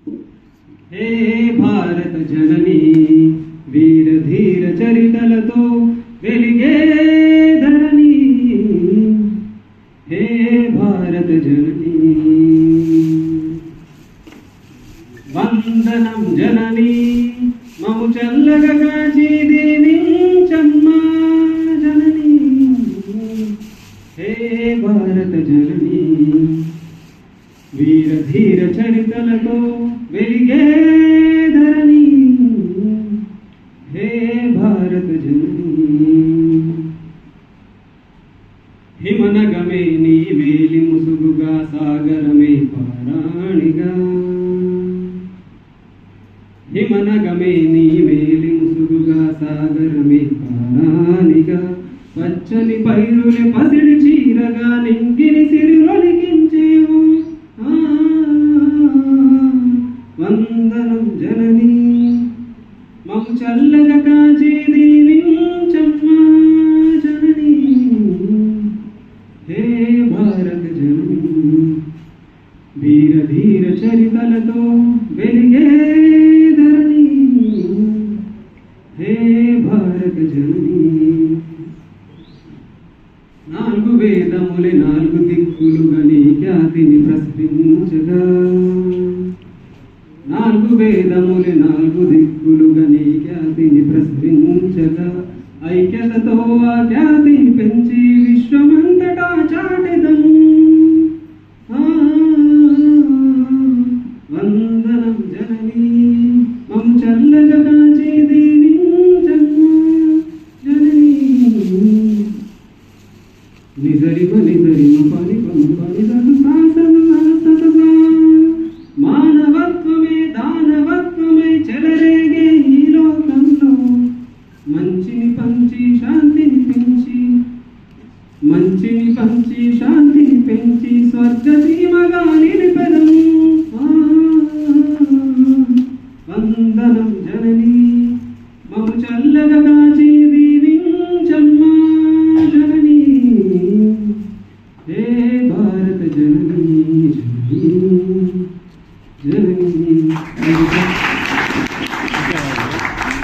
हे भारत जननी वीर धीर चरितलतो వెలిగే ధరణి हे भारत जननी వందనం జననీ మము చల్లగా కాచి దీవించమ్మా జననీ हे भारत जननी వీర ధీర చరితలతో వెలిగే ధరణి हे भारत जननी హిమనగమే నీ వేలి ముసుగుగా సాగరమే పారాణిగా హిమనగమే నీ వేలి ముసుగుగా సాగరమే పారాణిగా పచ్చని పైరులే పసిడి చీరగా నింగిని సిరివలికించేవు వందనం జననీ మము చల్లగా కాచి దీవించమ్మా జననీ हे भारत जननी వీర ధీర చరితలతో వెలిగే ధరణి हे भारत जननी నాలుగు వేదములే నాలుగు దిక్కులుగా నీ ఖ్యాతిని ప్రసరించగా నాలుగు వేదములే నాలుగు దిక్కులుగా నీ ఖ్యాతిని ప్రసరించగా ఐక్యతతో ఆ ఖ్యాతిని పెంచి విశ్వమంతటా చాటెదము వందనం జననీ మము చల్లగా కాచి దీవించమ్మా జననీ నిజరిమ నిజరిమ పని పని సతసా మానవత్వమే దానవత్వమే చెలరేగే ఈ లోకంలో మంచిని పంచి శాంతిని పెంచి మంచిని పంచి శాంతిని పెంచి స్వర్గసీమగా నిలిపెదము వందనం జననీ మము చల్లగా కాచి దీవించమ్మా జననీ हे भारत जननी जननी जननी